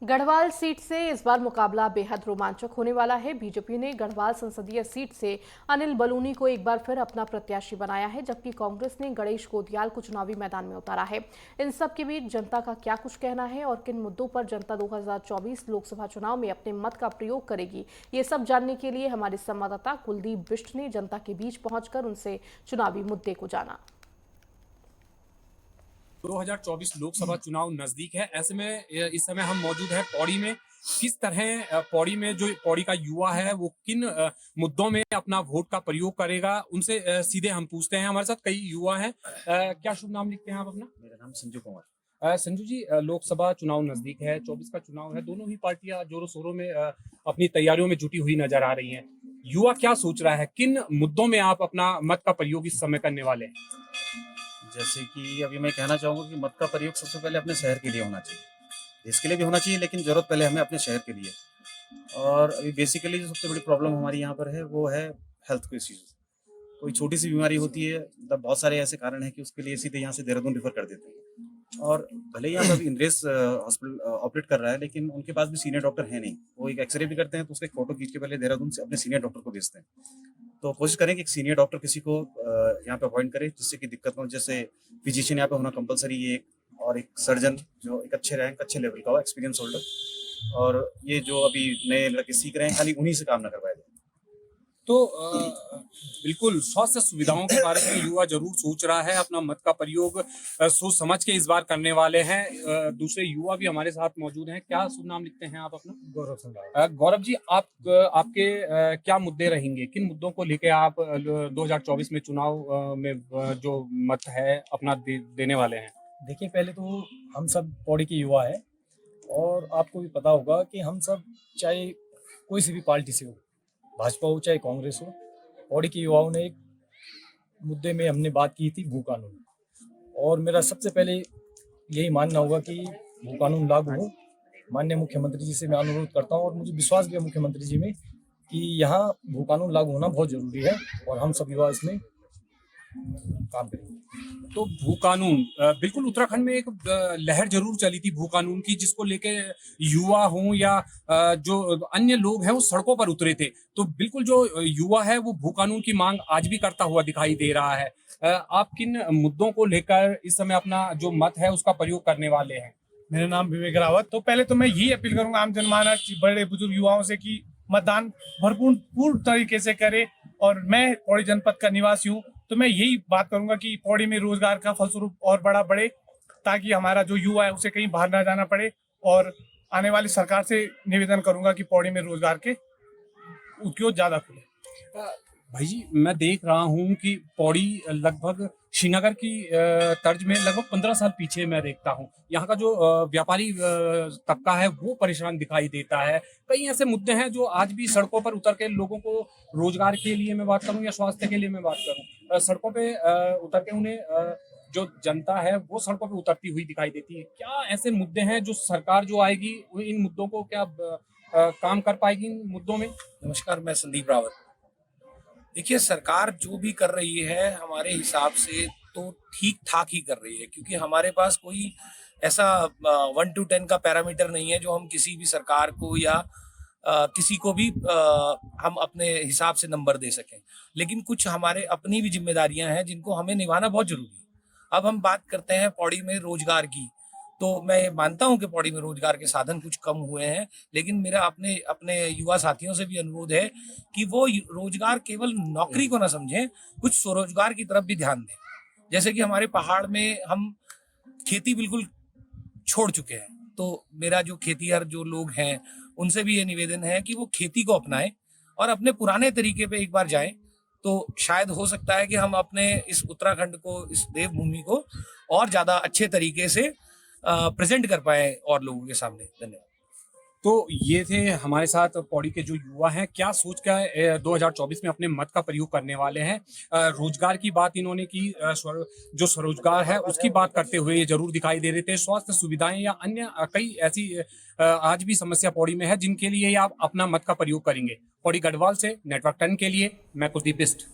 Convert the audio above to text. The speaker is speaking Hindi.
गढ़वाल सीट से इस बार मुकाबला बेहद रोमांचक होने वाला है। बीजेपी ने गढ़वाल संसदीय सीट से अनिल बलूनी को एक बार फिर अपना प्रत्याशी बनाया है, जबकि कांग्रेस ने गणेश गोदियाल को चुनावी मैदान में उतारा है। इन सब के बीच जनता का क्या कुछ कहना है और किन मुद्दों पर जनता 2024 लोकसभा चुनाव में अपने मत का प्रयोग करेगी, ये सब जानने के लिए हमारे संवाददाता कुलदीप बिष्ट ने जनता के बीच पहुंचकर उनसे चुनावी मुद्दे को जाना। 2024 लोकसभा चुनाव नजदीक है। ऐसे में इस समय हम मौजूद हैं पौड़ी में। किस तरह पौड़ी में जो पौड़ी का युवा है वो किन मुद्दों में अपना वोट का प्रयोग करेगा, उनसे सीधे हम पूछते हैं। हमारे साथ कई युवा हैं। क्या शुभ नाम लिखते हैं आप अपना? मेरा नाम संजू कुमार। संजू जी, लोकसभा चुनाव नजदीक है, 24 का चुनाव है। दोनों ही पार्टियां जोरों शोरों में अपनी तैयारियों में जुटी हुई नजर आ रही हैं। युवा क्या सोच रहा है, किन मुद्दों में आप अपना मत का प्रयोग इस समय करने वाले हैं? जैसे कि अभी मैं कहना चाहूँगा कि मत का प्रयोग सबसे पहले अपने शहर के लिए होना चाहिए, देश के लिए भी होना चाहिए, लेकिन ज़रूरत पहले हमें अपने शहर के लिए। और अभी बेसिकली जो सबसे बड़ी प्रॉब्लम हमारी यहाँ पर है वो है हेल्थ के इश्यूज। कोई छोटी सी बीमारी होती है, मतलब बहुत सारे ऐसे कारण हैं कि उसके लिए सीधे यहाँ से देहरादून रेफर कर देते हैं। और भले ही यहाँ पर अभी इंद्रेश हॉस्पिटल ऑपरेट कर रहा है, लेकिन उनके पास भी सीनियर डॉक्टर है नहीं। वो एक एक्सरे भी करते हैं तो उसका एक फोटो खींच के पहले देहरादून से अपने सीनियर डॉक्टर को भेजते हैं। तो कोशिश करें कि एक सीनियर डॉक्टर किसी को यहाँ पे अपॉइंट करें, जिससे कि दिक्कत हो। जैसे फिजिशियन यहाँ पे होना कंपलसरी है, और एक सर्जन जो एक अच्छे रैंक अच्छे लेवल का हो, एक्सपीरियंस होल्डर। और ये जो अभी नए लड़के सीख रहे हैं, खाली उन्हीं से काम ना करवाया जाए। तो बिल्कुल स्वास्थ्य सुविधाओं के बारे में युवा जरूर सोच रहा है। अपना मत का प्रयोग सोच समझ के इस बार करने वाले हैं। दूसरे युवा भी हमारे साथ मौजूद हैं। क्या शुभ नाम लिखते हैं आप अपना? गौरव सिंह। गौरव जी, आपके क्या मुद्दे रहेंगे, किन मुद्दों को लेके आप 2024 में चुनाव में जो मत है अपना देने वाले हैं? देखिए, पहले तो हम सब पौड़ी के युवा है और आपको भी पता होगा कि हम सब चाहे कोई सी भी पार्टी से हो, भाजपा हो चाहे कांग्रेस हो, पौड़ी के युवाओं ने एक मुद्दे में हमने बात की थी, भू कानून। और मेरा सबसे पहले यही मानना होगा कि भू कानून लागू हो। माननीय मुख्यमंत्री जी से मैं अनुरोध करता हूँ और मुझे विश्वास भी है मुख्यमंत्री जी में कि यहाँ भू कानून लागू होना बहुत जरूरी है और हम सब युवा इसमें काम करेंगे। तो भू कानून, बिल्कुल उत्तराखंड में एक लहर जरूर चली थी भू कानून की, जिसको लेके युवा हों या जो अन्य लोग हैं वो सड़कों पर उतरे थे। तो बिल्कुल जो युवा है वो भू कानून की मांग आज भी करता हुआ दिखाई दे रहा है। आप किन मुद्दों को लेकर इस समय अपना जो मत है उसका प्रयोग करने वाले हैं? मेरा नाम विवेक रावत। तो पहले तो मैं यही अपील करूंगा आम जनमानस, बड़े बुजुर्ग युवाओं से कि मतदान भरपूर पूर्ण तरीके से करे। और मैं पौड़ी जनपद का निवासी हूँ, तो मैं यही बात करूंगा कि पौड़ी में रोजगार का फलस्वरूप और बड़ा बढ़े, ताकि हमारा जो युवा है उसे कहीं बाहर ना जाना पड़े। और आने वाली सरकार से निवेदन करूंगा कि पौड़ी में रोजगार के उद्योग ज्यादा खुले। भाई जी, मैं देख रहा हूँ कि पौड़ी लगभग श्रीनगर की तर्ज में लगभग 15 साल पीछे मैं देखता हूँ। यहाँ का जो व्यापारी तबका है वो परेशान दिखाई देता है। कई ऐसे मुद्दे हैं जो आज भी सड़कों पर उतर के लोगों को, रोजगार के लिए मैं बात करूँ या स्वास्थ्य के लिए मैं बात करूँ, सड़कों पे उतर के उन्हें जो जनता है वो सड़कों पे उतरती हुई दिखाई देती है। क्या ऐसे मुद्दे हैं जो सरकार जो आएगी इन मुद्दों को क्या काम कर पाएगी इन मुद्दों में? नमस्कार, मैं संदीप रावत। देखिए, सरकार जो भी कर रही है हमारे हिसाब से तो ठीक ठाक ही कर रही है, क्योंकि हमारे पास कोई ऐसा 1 to 10 का पैरामीटर नहीं है जो हम किसी भी सरकार को या किसी को भी हम अपने हिसाब से नंबर दे सकें। लेकिन कुछ हमारे अपनी भी जिम्मेदारियां हैं जिनको हमें निभाना बहुत जरूरी है। अब हम बात करते हैं पौड़ी में रोजगार की, तो मैं मानता हूं कि पौड़ी में रोजगार के साधन कुछ कम हुए हैं, लेकिन मेरा अपने अपने युवा साथियों से भी अनुरोध है कि वो रोजगार केवल नौकरी को ना समझें, कुछ स्वरोजगार की तरफ भी ध्यान दें। जैसे कि हमारे पहाड़ में हम खेती बिल्कुल छोड़ चुके हैं, तो मेरा जो खेतीहर जो लोग हैं उनसे भी ये निवेदन है कि वो खेती को अपनाएं और अपने पुराने तरीके पे एक बार जाएं। तो शायद हो सकता है कि हम अपने इस उत्तराखंड को, इस देवभूमि को और ज्यादा अच्छे तरीके से प्रेजेंट कर पाए और लोगों के सामने। धन्यवाद। तो ये थे हमारे साथ पौड़ी के जो युवा हैं, क्या सोच कर 2024 में अपने मत का प्रयोग करने वाले हैं। रोजगार की बात इन्होंने की, जो स्वरोजगार है उसकी बात करते हुए ये जरूर दिखाई दे रहे थे। स्वास्थ्य सुविधाएं या अन्य कई ऐसी आज भी समस्या पौड़ी में है जिनके लिए आप अपना मत का प्रयोग करेंगे। पौड़ी गढ़वाल से नेटवर्क 10 के लिए मैं कुलदीप बिष्ट।